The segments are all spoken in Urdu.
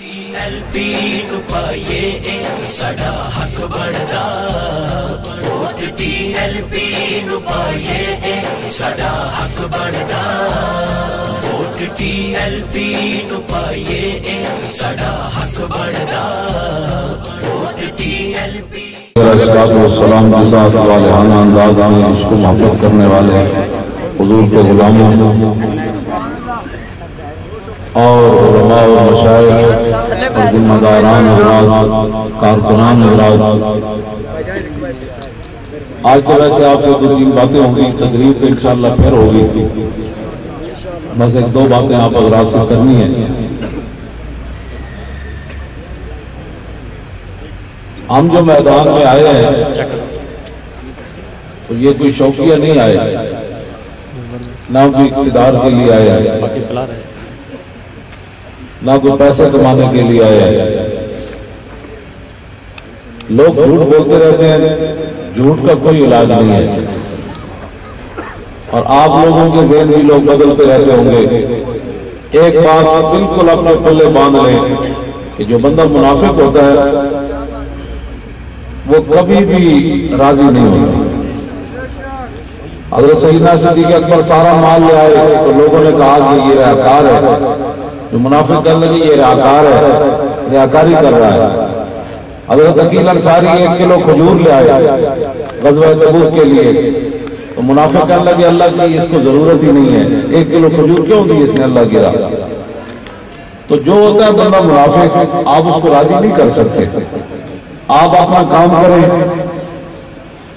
TLP نو پائیے ساڈا حق بندا ووٹ TLP نو پائیے ساڈا حق بندا ووٹ TLP نو پائیے ساڈا حق بندا ووٹ TLP والسلام کے ساتھ والہانہ انداز میں عشق و محبت کرنے والے حضور کے غلاموں اور علماء و مشائخ اور ذمہ داران حضرات کارکنان حضرات، آج تو ویسے آپ سے 2-3 باتیں ہوں گی، تقریر تو انشاءاللہ پھر ہوگی، بس 1-2 باتیں آپ حضرات سے کرنی ہیں۔ ہم جو میدان میں آئے ہیں تو یہ کوئی شوقیہ نہیں آئے، نہ کوئی اقتدار کے لیے آئے ہیں، نہ کوئی پیسے کمانے کے لیے آئے ہیں۔ لوگ جھوٹ بولتے رہتے ہیں، جھوٹ کا کوئی علاج نہیں ہے، اور آپ لوگوں کے ذہن بھی لوگ بدلتے رہتے ہوں گے۔ ایک بات بالکل اپنے پلے باندھ لیں کہ جو بندہ منافق ہوتا ہے وہ کبھی بھی راضی نہیں ہوتا۔ حضرت سیدنا صدیق اکبر سارا مال لے آئے تو لوگوں نے کہا کہ یہ ریاکار ہے، جو منافق کرنے لگی یہ ریاکار ہے، ریاکاری کر رہا ہے۔ حضرت عقیل انصاری 1 کلو کھجور لے آئے غزوہ تبوک کے لیے تو منافق کرنے لگے اللہ کی اس کو ضرورت ہی نہیں ہے، 1 کلو کھجور کیوں دی اس نے اللہ کی راہ۔ تو جو ہوتا ہے بندہ منافق آپ اس کو راضی نہیں کر سکتے، آپ اپنا کام کریں۔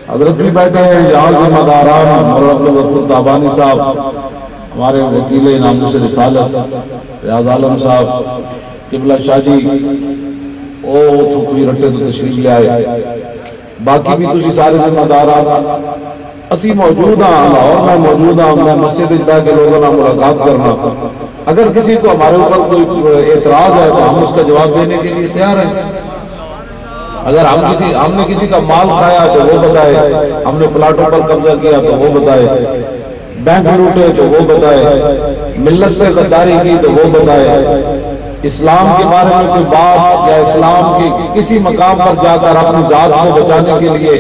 حضرت بھی بیٹھے ہیں یہاں ذمہ داران مولانا عبدالغفور تابانی صاحب، ہمارے وکیل ناموس رسالت ریاض عالم صاحب، قبلہ شاہ جی او تھوئی رٹے تو تشریف لے آئے، باقی بھی تسی سارے ذمہ داران اسی موجود ہیں، لاہور میں موجود ہیں، میں مسجد اجدا کے لوگوں نے ملاقات کرنا۔ اگر کسی کو ہمارے اوپر کوئی اعتراض ہے تو ہم اس کا جواب دینے کے لیے تیار ہیں۔ اگر ہم نے کسی کا مال کھایا تو وہ بتائے، ہم نے پلاٹوں پر قبضہ کیا تو وہ بتائے، بینک لوٹے تو وہ بتائے، ملت سے غداری کی تو وہ بتائے، اسلام کے بارے میں کوئی بات یا اسلام کے کسی مقام پر جا کر اپنی ذات کو بچانے کے لیے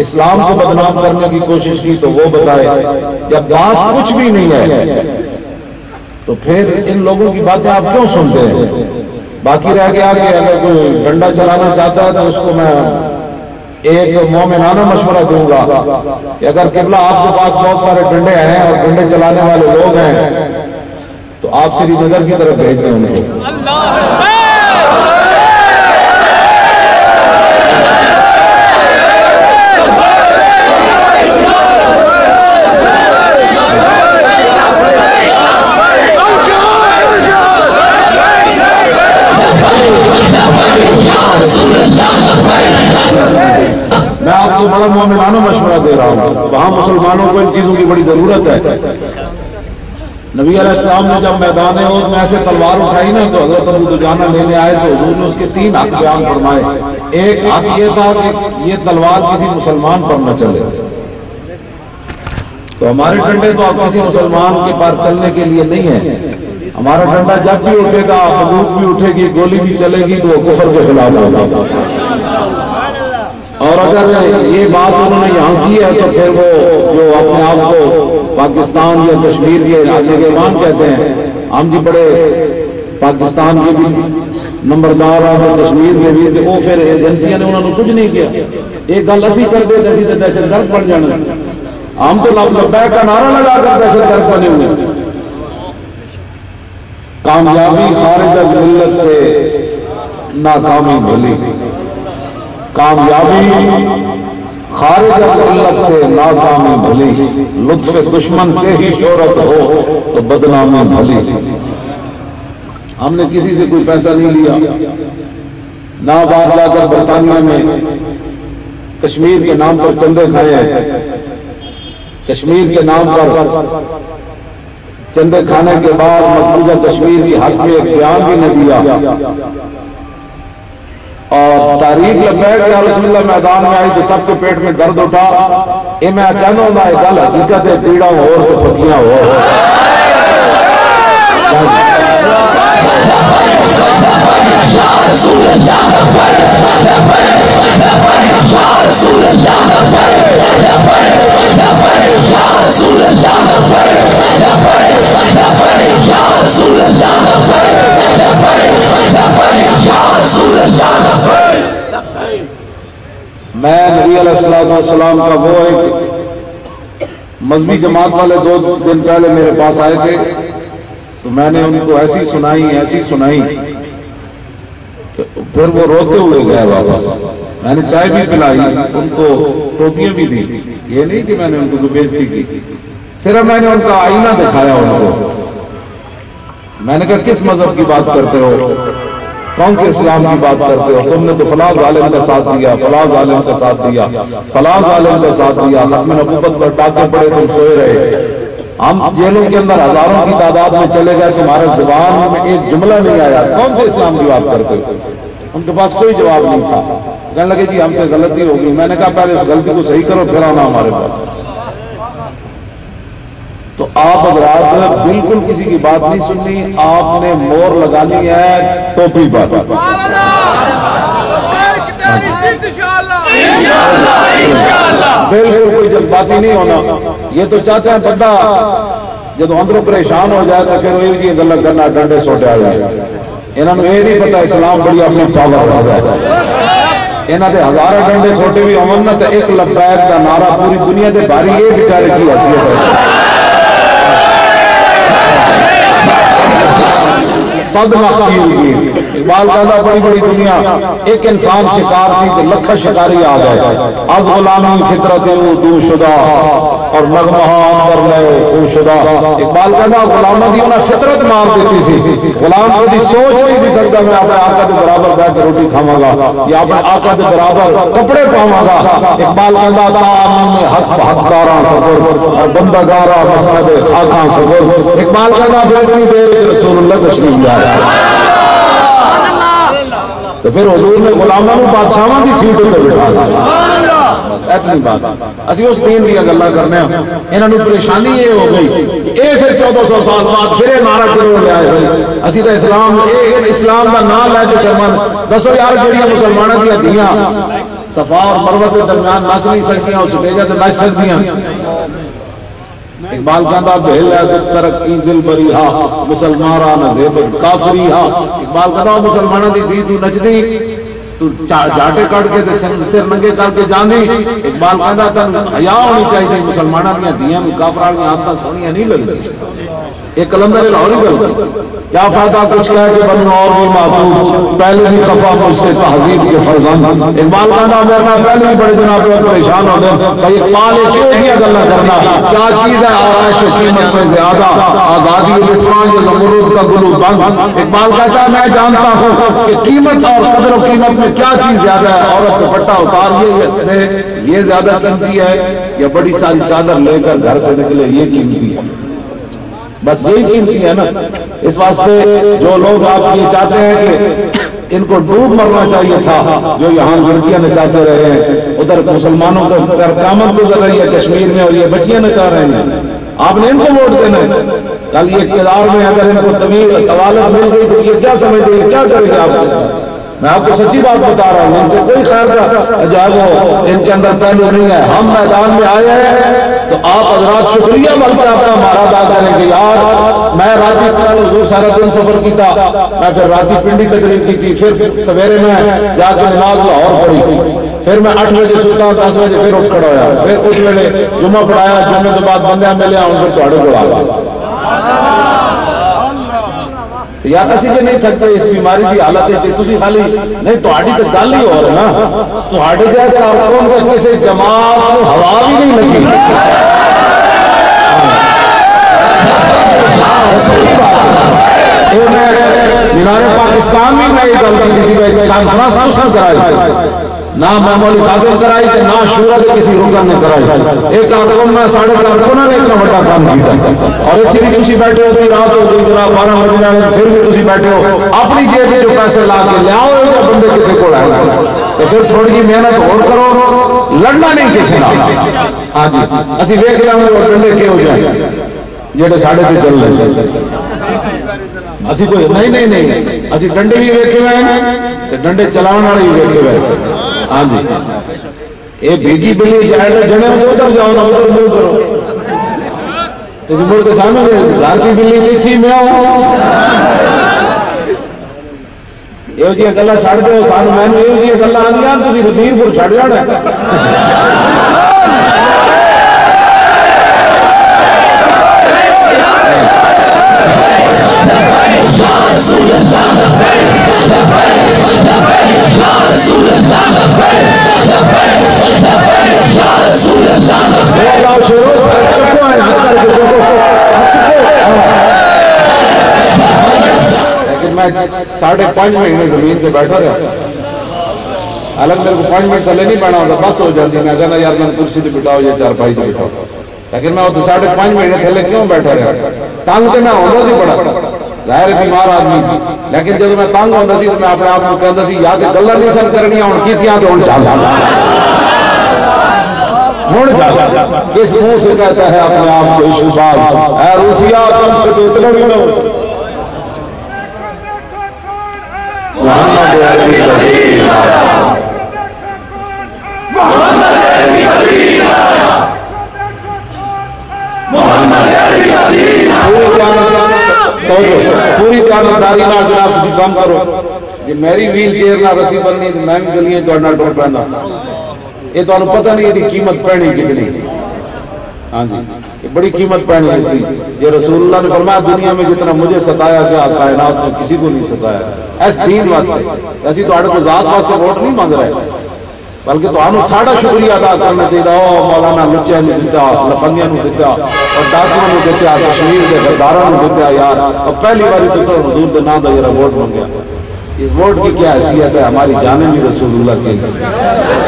اسلام کو بدنام کرنے کی کوشش کی تو وہ بتائے۔ جب بات کچھ بھی نہیں ہے تو پھر ان لوگوں کی باتیں آپ کیوں سنتے ہیں؟ باقی رہ گیا کہ اگر کوئی ڈنڈا چلانا چاہتا ہے تو اس کو میں ایک مومنانہ مشورہ دوں گا کہ اگر قبلہ آپ کے پاس بہت سارے ڈنڈے ہیں اور ڈنڈے چلانے والے لوگ ہیں تو آپ سری نگر کی طرف بھیج دیں ان کو۔ میں آپ کو بڑا مومنانہ مشورہ دے رہا ہوں، وہاں مسلمانوں کو ان چیزوں کی بڑی ضرورت ہے۔ نبی علیہ السلام نے جب میدان احد میں ایسے تلوار اٹھائی نا تو حضرت ابو دجانہ لینے آئے تو حضور نے اس کے 3 حق بیان فرمائے۔ ایک حق یہ تھا کہ یہ تلوار کسی مسلمان پر نہ چلے، تو ہمارے ڈنڈے تو آپ کسی مسلمان کے پار چلنے کے لیے نہیں ہے۔ ہمارا ڈنڈا جب بھی اٹھے گا، بندوق بھی اٹھے گی، گولی بھی چلے گی تو وہ کفر کے خلاف ہوگا۔ اور اگر یہ بات انہوں نے یہاں کی ہے تو پھر وہ جو اپنے آپ کو پاکستان یا کشمیر کے نگہبان کہتے ہیں، ہم جی بڑے پاکستان کے بھی نمبردار اور کشمیر کے بھی تھے، وہ پھر ایجنسیاں نے انہوں نے کچھ نہیں کیا۔ ایک گل اسی کر دے تو دہشت گرد بن جانا، ہم تو لبیک کا نعرہ لگا کر دہشت گرد بنے ہوئے۔ کامیابی خارج از ملت سے ناکامی بھلی، کامیابی خارج از ملت سے ناکامی بھلی، لطف دشمن سے ہی شہرت ہو تو بدنامی بھلی۔ ہم نے کسی سے کوئی پیسہ نہیں لیا، نہ باہر لا کر برطانیہ میں کشمیر کے نام پر چندے کھائے ہیں، کشمیر کے نام پر چندے کھانے کے بعد مقبوضہ کشمیر کی حق میں ایک بیان بھی نہ دیا، اور تحریک لبیک یا رسول اللہ میدان میں آئی تو سب کے پیٹ میں درد اٹھا۔ اے میں کہنا ہوں میں گل حقیقت ہے، پیڑا ہو تو پھکیاں ہو۔ نبی علیہ السلام کا وہ ایک مذہبی جماعت والے 2 دن پہلے میرے پاس آئے تھے، تو میں نے ان کو ایسی سنائی کہ پھر وہ روتے ہوئے گئے واپس. میں نے چائے بھی پلائی، ان کو ٹوپیاں بھی دی، یہ نہیں کہ میں نے ان کو بےزتی کی، صرف میں نے ان کا آئینہ دکھایا ان کو. میں نے کہا کس مذہب کی بات کرتے ہو، کون سے اسلام کی بات کرتے ہو؟ تم نے تو فلاں ظالم کا ساتھ دیا، فلاں ظالم کا ساتھ دیا، فلاں ظالم کا ساتھ دیا، ختم نبوت پر ڈاکے پڑے تم سوئے رہے. ہم جیلوں کے اندر ہزاروں کی تعداد میں چلے گئے، تمہارے زبان میں ایک جملہ نہیں آیا، کون سے اسلام کی بات کرتے ہو؟ ان کے پاس کوئی جواب نہیں تھا. کہنے لگے جی ہم سے غلطی ہوگی. میں نے کہا پہلے اس غلطی کو صحیح کرو پھر آنا ہمارے پاس. تو آپ حضرات بالکل کسی کی بات نہیں سننی، آپ نے مور لگانی ہے ٹوپی پر. بالکل کوئی جذباتی نہیں ہونا. یہ تو چاہتے ہیں بندہ جب اندروں پریشان ہو جائے تو پھر وہی جی گلا کرنا ڈنڈے سوٹے آ جائے. انہوں نے یہ نہیں پتا اسلام بڑی اپنی پاور ہو گیا. انہوں نے ہزارہ ڈنڈے سوٹے بھی ہونا تو ایک لبیک کا نعرہ پوری دنیا کے باری یہ بیچارے کی حیثیت ہے. اقبال کہتا بڑی بڑی دنیا ایک انسان شکار سی تو لکھا شکاری آ گئے. از غلامی فطرت دو شدہ اور نغمہ اندر لے خو شدہ. اقبال کہتا غلامہ دی انہیں فطرت مار دیتی سی. غلام کو دی سوچ نہیں سی سکتا میں اپنے آقا دے برابر بیٹھ روٹی کھاواں گا یا اپنے آقا دے برابر کپڑے پاواں گا. اقبال کہتا تعامل حق حقداراں سفر اور بندگاراں مسند خاکاں سفر. اقبال کہتا پھر اتنی دیر رسول اللہ تشریف لے آیا تو پھر حضور نے غلاموں کو بادشاہاں کی سیٹوں تے بٹھا دیا. اتنی بات اسی اس دین کی گلاں کرنے ہیں. انہاں نوں پریشانی یہ ہو گئی کہ اے پھر 1400 سال بعد پھر نعرہ کرو لے آئے بھائی اسی تے اسلام دا نام لے کے شرمن. دسو یار جڑیاں مسلماناں دی دیاں صفا اور مروہ کے درمیان نس نہیں سکتیاں اس سٹیجاں تے نچ سکتیاں. اقبال کہتا بھیل ہے دکھ ترقی دل بری ہا مسلمانہ نزیب کافری ہا. اقبال کہتا مسلمانہ دی دی تو نچ دی تو جاٹے کٹ کے سر ننگے کر کے جاندی. اقبال کہتا تن حیا ہونی چاہیے مسلمانہ دیا دیاں کافران کی عادتیں سونیاں نہیں لگتی. ایک کلندر لاہوری گل کیا فائدہ کچھ کہہ کے بنو اور بھی معتوب پہلے بھی خفا مجھ سے تہذیب کے فرزند. اقبال کہتا میرا پہلے بھی بڑے جناب پریشان ہو گئے بھائی اقبال کیوں کیا گلا کرنا کیا چیز ہے آرائش و قیمت میں زیادہ آزادی الاسمان یا زمرود کا گلو بند. اقبال کہتا ہے میں جانتا ہوں کہ قیمت اور قدر و قیمت میں کیا چیز زیادہ ہے. عورت دوپٹہ اتار یہ زیادہ قیمتی ہے یا بڑی ساری چادر لے کر گھر سے نکلے یہ قیمتی ہے. بس یہی قیمتی ہے نا. اس واسطے جو لوگ آپ یہ چاہتے ہیں کہ ان کو ڈوب مرنا چاہیے تھا جو یہاں لڑکیاں نچاتے رہے ہیں ادھر مسلمانوں کا قیامت گزر رہی ہے کشمیر میں اور یہ بچیاں نچا رہے ہیں آپ نے ان کو ووٹ دینا ہے. کل یہ اقتدار میں اگر ان کو طوالت مل گئی تو یہ کیا سمجھتے ہیں کیا کریں گے آپ؟ میں آپ کو سچی بات بتا رہا ہوں ان سے کوئی خیر کا جو ہے وہ ان کے اندر پہلو نہیں ہے. ہم میدان میں آئے ہیں تو آپ حضرات شکریہ بلکہ آپ کا ہمارا ادا کریں کہ یار میں راتی حضور سارا دن سفر کیتا میں پھر راتی پنڈی تقریر کی تھی پھر سویرے میں جا کے نماز لاہور پڑھی پھر میں 8 بجے سوتا 10 بجے پھر اٹھ کھڑا ہویا پھر اس ویلے جمعہ پڑھایا جمعے کے بعد بندہ ملیا ہوں پھر تواڈے کول آ گیا. یار اسی جے نہیں تھکتے اس بیماری کی حالت ہے تسی خالی نہیں تہاڈی تے گل ہی ہو رہی نا تہاڈے جے کارکن کو کسی جماعت کو ہوا بھی نہیں لگی. مینار پاکستان میں میں یہ گل کی کسی کانفرنس تو کرائی نہ معمولی خادم کرائی تے نہ شورا دے کسی رکن نے کرائی. ایک کارکن میں ساڑھے کارکنوں نے اتنا بڑا کام کیتا اور اتنی بھی تسی بیٹھے ہوتی رات ہوتی جناب 12 بجے پھر بھی تسی بیٹھے ہو اپنی جیب میں جو پیسے لا کے لے آؤ یا بندے کسی کو آئے تو پھر تھوڑی جی محنت اور کرو لڑنا نہیں کسی نہ. ہاں جی اسی ویکھ رہے ہیں وہ ڈنڈے کے ہو جائیں جڑے ساڑھے تے چل رہے اسی کوئی نہیں اسی ڈنڈے بھی ویکھے ہوئے ہیں ڈنڈے چلاؤ والے بھی ویکھے ہوئے ہیں. ہاں جی اے بھیگی بلی جائے جنے تو ادھر جاؤ نا ادھر منہ کرو تو مڑ کے سامنے گھر کی بلی نہیں تھی میں یہ جی گلا چھڑ دو سانو مینوں یہ جی گلا آندیاں تسی ربیر پور چھڑ جانا میں 5.5 مہینے زمین پہ بیٹھا رہا الگ میرے کو 5 منٹ تھلے نہیں پڑنا ہوتا بس ہو جاتی میں کہنا یار میں کرسی پہ بٹھاؤ یا چارپائی پہ بٹھاؤ لیکن میں 5.5 مہینے تھلے کیوں بیٹھا رہا تنگ تو میں ہونا سی بڑا ظاہر بیمار آدمی سی لیکن جب میں تنگ ہوتا سی تو میں اپنے آپ کو کہتا سی یا تو گلا نہیں سن کرنی ہوں کی تھیاں تو ہوں جا کس منہ سے کہتا ہے اپنے آپ کو شفاعت اے روسیہ تم سے تو اتنا بھی نہ ہو سکتا محمد علی قدیر آیا محمد علی قدیر آیا محمد علی قدیر پوری دیانتداری نال جناب تسی کام کرو جی میری ویل چیئر نہ رسی بننی تو میں بھی گلیاں تہاڈے نال ٹر پیندا یہ تانوں پتہ نہیں دی قیمت پڑنی کتنی ہاں جی یہ بڑی قیمت پڑنی اس دی جو رسول اللہ نے فرمایا دنیا میں جتنا مجھے ستایا گیا کائنات میں کسی کو نہیں ستایا اس دین واسطے اسی تہاڈے کو ذات واسطے ووٹ نہیں مانگ رہے بلکہ تہانوں ساڈا شکریہ ادا کرنا چاہیے او مولانا لچیاں نے دتا لفنگیاں نے دتا اور ڈاکوؤں نے دتا کشمیر کے غداراں نے دتا یار اور پہلی باری تو حضور دے نام دا یہ ووٹ مانگیا اس ووٹ کی کیا حیثیت ہے ہماری جانیں بھی رسول اللہ کی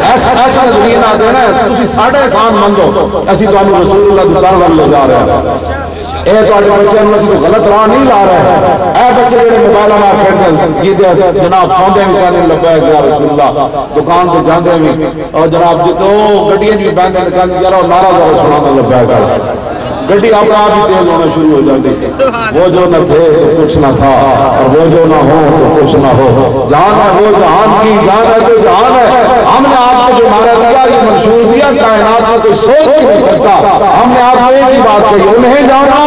ایسا زمین آ دینا ہے تسی ساڑھے احسان مندو اسی تو ہم رسول اللہ دی طرف لے جا رہے ہیں اے تو آج بچے ہم کو غلط راہ نہیں لا رہے ہیں اے بچے میرے موبائل میں کھیلتے ہیں جناب سوندے بھی کہنے لبیک یا رسول اللہ دکان پہ جاندے بھی اور جناب جتو گڈیاں جی باندھے کہنے ذرا نعرہ ذرا سنا دے لبیک گڈی اپنا آپ ہی تیز ہونا شروع ہو جاتی وہ جو نہ تھے تو کچھ نہ تھا اور وہ جو نہ ہو تو کچھ نہ ہو جان ہے وہ جہان کی جان ہے تو جہان ہے ہم نے آپ کو جو نعرہ دیا یہ منشور دیا کائنات میں کوئی سوچ بھی نہیں سکتا ہم نے آپ کو ایک ہی بات کہی انہیں جانا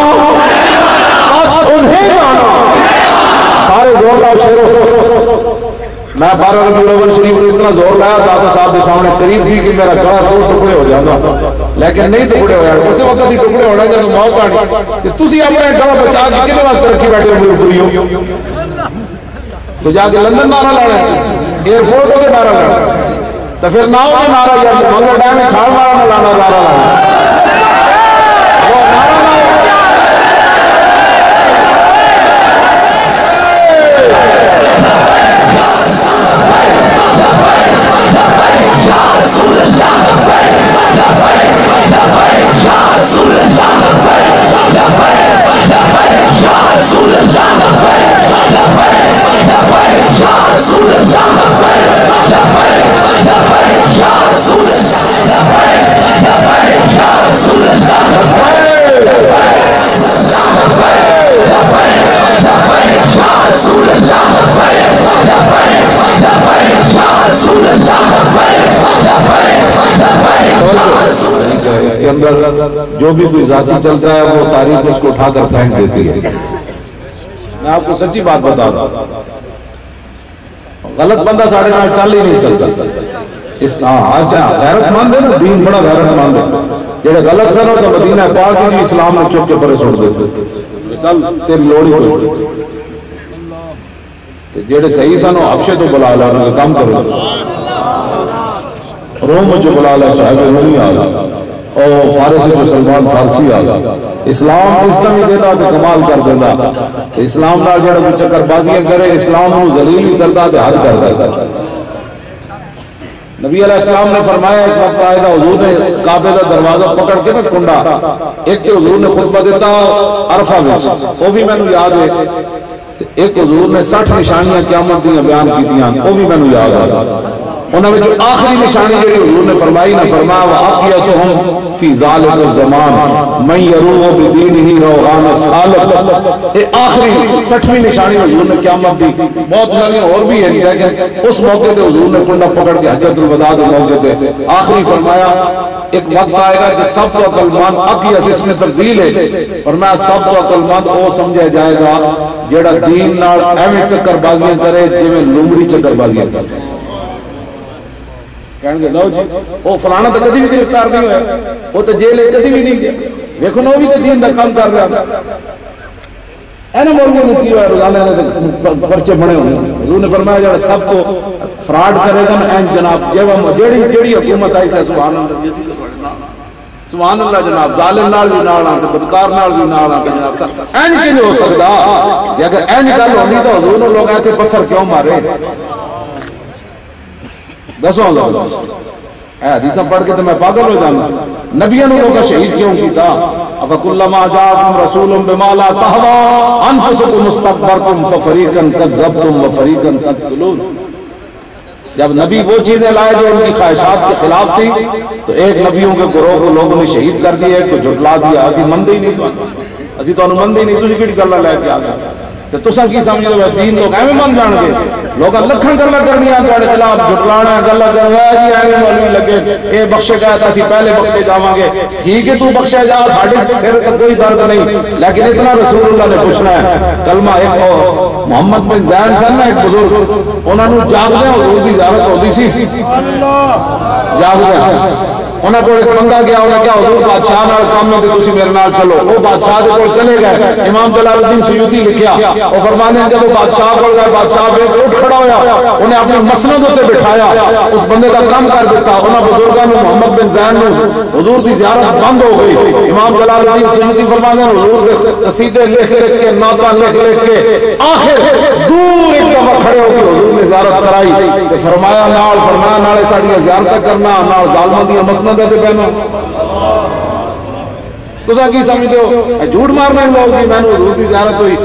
بس انہیں جانا سارے زور لاؤ شیرو میں 12 ربیع الاول شریف میں اتنا زور لایا دادا صاحب کے سامنے قریب سی کہ میرا گلا 2 ٹکڑے ہو جاتا لیکن نہیں ٹکڑے ہو جاتے اسی وقت ہی ٹکڑے ہونے جب موت آنی تو تسی اپنے گلا بچا کے کنے واسطے رکھی بیٹھے ہوئے پوری ہو تو جا کے لندن نعرہ لانا ایئرپورٹ پہ نعرہ لانا تو پھر نہ ہو نعرہ یا منگل ڈیم میں چھاڑ مارا لانا نعرہ لانا اس کے اندر جو بھی کوئی ذاتی چلتا ہے وہ تاریخ اس کو اٹھا کر پھینک دیتی ہے میں آپ کو سچی بات بتا رہا ہوں غلط بندہ ساڑھے نال چل ہی نہیں سکتا غیرت مند ہے نا دین بڑا غیرت مند ہے جڑے غلط سن تو مدینہ پاک کی اسلام میں چک کے پرے چھوڑ دیتے چل تیری لوڑ ہی کوئی جڑے صحیح سن وہ حبشے تو بلا لا انہوں نے کام کرو روم جو بلا لا صاحب رومی آگا اور فارسی جو سلمان فارسی آگا اسلام اس طرح دیتا تو کمال کر دیتا اسلام نال جڑا کوئی چکر بازیاں کرے اسلام کو ذلیل ہی کرتا تو حد کر دیتا نبی علیہ السلام نے فرمایا ایک وقت آئے گا حضور نے کعبے کا دروازہ پکڑ کے نا کنڈا ایک کہ حضور نے خطبہ دیتا عرفہ وچ وہ بھی مینوں یاد ہے ایک حضور نے 60 نشانیاں قیامت دیاں بیان کیتیاں وہ بھی مینوں یاد ہے انہوں نے جو آخری نشانی جو حضور نے فرمائی نہ فرمایا وَآقِيَسُهُمْ فِي ذَلِكَ الزَّمَانِ مَنْ يَرُوغُ بِدِينِهِ رَوْغَانَ السَّالَةِ یہ آخری 60ویں نشانی حضور نے قیامت دی بہت نشانی اور بھی ہے لیکن اس موقع تے حضور نے کنڈا پکڑ کے حجۃ الوداع کے موقع تے آخری فرمایا ایک وقت آئے گا کہ سب تو عقل مند اقیس اس میں تفضیل ہے فرمایا سب تو عقل مند وہ سمجھا جائے گا جیڑا دین نال ایویں چکر بازیاں کرے جویں لومڑی چکر بازیاں کرے کہن گے لو جی وہ فلانا تو کدی بھی گرفتار نہیں ہوا وہ تو جیل کدی بھی نہیں گیا دیکھو نا وہ بھی تو دین دا کام کر رہا اینا مولوی نے کی ہوا روزانہ نے پرچے بنے ہوئے حضور نے فرمایا جڑا سب تو فراڈ کرے گا نا جناب جیڑی حکومت آئی ہے سبحان اللہ سبحان اللہ جناب ظالم نال بھی نال آ بدکار نال بھی نال آ جناب این کی نہیں ہو سکتا جے اگر این گل ہونی تو حضور نے لوگ ایتھے پتھر کیوں مارے دسو اللہ اے حدیثاں پڑھ کے تو میں پاگل ہو جانا نبیوں نے لوگا شہید کیوں کیتا افکلما جاءکم رسول بما لا تهوى انفسکم استكبرتم ففریقا کذبتم وفریقا تقتلون جب نبی وہ چیزیں لائے جو ان کی خواہشات کے خلاف تھی تو ایک نبیوں کے گروہ کو لوگوں نے شہید کر دیا ایک کو جھٹلا دیا اسی مندے ہی نہیں اسی تو مندے ہی نہیں تجھے کیڑی گلاں لے کے آ گئے تو تساں کی سمجھدے ہو دین لوگ ایویں من جان گے لوگ لکھاں گلاں کرنیاں تواڈے خلاف جھٹلانا گلاں کرنا جی ایویں مولوی لگے اے بخشے گیا تھا اسی پہلے بخشے جاواں گے ٹھیک ہے تو بخشے جا ساڈے سر تے کوئی درد نہیں لیکن اتنا رسول اللہ نے پوچھنا ہے کلمہ ایک محمد بن زین سن نا ایک بزرگ انہاں نو جاگدے حضور دی زیارت ہوندی سی سبحان اللہ جاگدے انہاں کو ایک بندہ گیا انہاں کہا حضور بادشاہ نال کام ہے تے تسی میرے نال چلو وہ بادشاہ دے کول چلے گئے امام جلال الدین سیوطی لکھیا وہ فرمانے ہیں جب وہ بادشاہ کول گئے بادشاہ بے اٹھ کھڑا ہویا انہیں اپنے مسند تے بٹھایا اس بندے دا کام کر دیتا انہاں بزرگاں نے محمد بن زین نے حضور دی زیارت بند ہو گئی امام جلال الدین سیوطی فرمانے ہیں حضور دے قصیدے لکھ لکھ کے نعتاں لکھ لکھ کے آخر دور ایک دفعہ کھڑے ہو کے حضور نے زیارت کرائی تے فرمایا نال ساڈیاں زیارتاں کرنا نال ظالماں دی مسند تے بہنا تساں کی سمجھدے ہو جھوٹ مارنے لوگ جی میں نے حضور دی زیارت ہوئی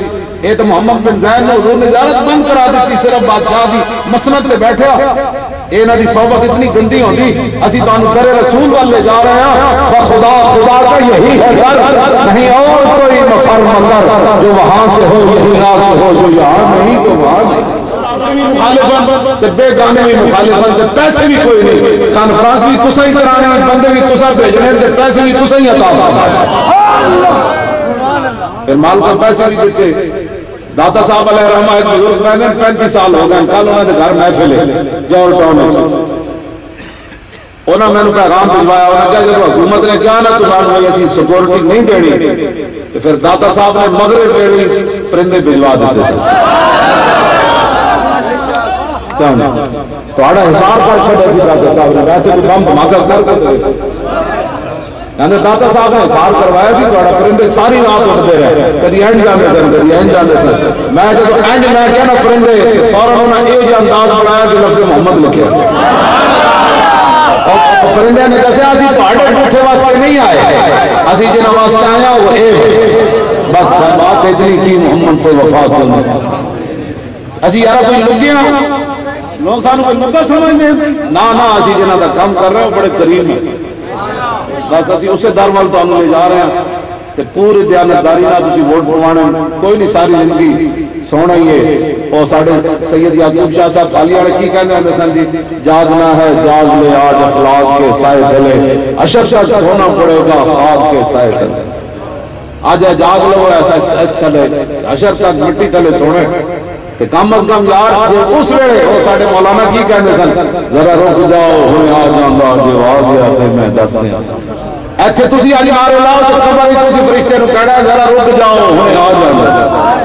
اے تو محمد بن زین نے حضور نے زیارت بند کرا دیتی صرف بادشاہ دی مسند تے بیٹھا اے انہاں دی صحبت اتنی گندی ہوندی اسی تانوں کرے رسول والے جا رہے ہیں بخدا خدا کا یہی ہے گھر نہیں اور کوئی مفر مکر جو وہاں سے ہو یہی راہ ہو جو یہاں نہیں تو وہاں نہیں مخالفن تے بے گانے بھی مخالفن تے پیسے بھی کوئی نہیں کانفرنس بھی تساں ہی کرانے بندے بھی تساں بھیجنے تے پیسے بھی تساں ہی عطا فرمانے پھر مال کو پیسے بھی دیتے داتا صاحب علیہ رحمہ ایک بزرگ میں 35 سال ہو گئے کل انہوں نے گھر محفل ہے جوہر ٹاؤن میں انہوں نے پیغام بھجوایا انہوں نے کہا جب حکومت نے کیا نا تو ساتھ میں ایسی سیکورٹی نہیں دینی تو پھر داتا صاحب نے مغرب پیڑی پرندے بھجوا دیتے سے تو آڑا حساب پر چھڑے سی داتا صاحب نے بیٹھے کوئی بم دھماکہ کر دے یعنی داتا صاحب نے حساب کروایا سی تو آڑا پرندے ساری رات اٹھتے رہے کدی اینج جانے سن کدی اینج جانے سن میں جب اینج میں کیا نا پرندے فوراً انہوں نے ایک انداز بنایا کہ لفظ محمد لکھے اور پرندے نے کہا اسی پہاڑے پوچھے واسطے نہیں آئے اسی جنہ واسطے آیا وہ ایک بس بات اتنی کی محمد سے وفات ہونے اسی یارا کوئی لگیا لوگ سانو کوئی مدہ سمجھتے ہیں نا اسی جنہ دا کام کر رہے ہیں بڑے قریب ہیں بس اسی اسے دروال تو ہم لے جا رہے ہیں تے پوری دیانتداری نہ تسی ووٹ پروانے کوئی نہیں ساری زندگی سونا ہی ہے اور ساڑھے سید یعقوب شاہ صاحب خالی والے کی کہنے ہیں سن جی جاگنا ہے جاگ لے آج افلاق کے سائے تلے اشر تک سونا پڑے گا خاک کے سائے تلے آج جاگ لو ایسا اس تلے اشر تک مٹی تلے سونے کہ کم از کم یار اس ویلے وہ ساڑھے مولانا کی کہنے سن ذرا رک جاؤ ہوئے آ جاندہ جو آ گیا تھے میں دس دیں ایتھے تسی آج مارے لاؤ تو کبھا بھی تسی فرشتے نو کہنا ذرا رک جاؤ ہوئے آ جاندہ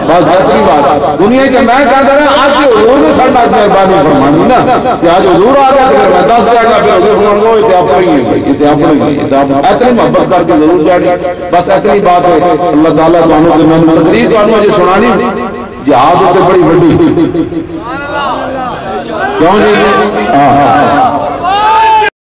بس اتنی بات دنیا کے میں کہتا رہا آج کے حضور نے سڑ ساتھ مہربانی فرمانی نا کہ آج حضور آ گیا تو میں دس دیا گا پھر حضور فرمان گو اتنے اپنے ہی ہیں اتنے اپنے ہی ہیں اتنی محبت کر کے ضرور جاڑی بس اتنی بات ہے اللہ تعالیٰ تو آنو کہ میں تقریر تو آنو مجھے سنانی جہاد ہوتے بڑی بڑی کیوں جی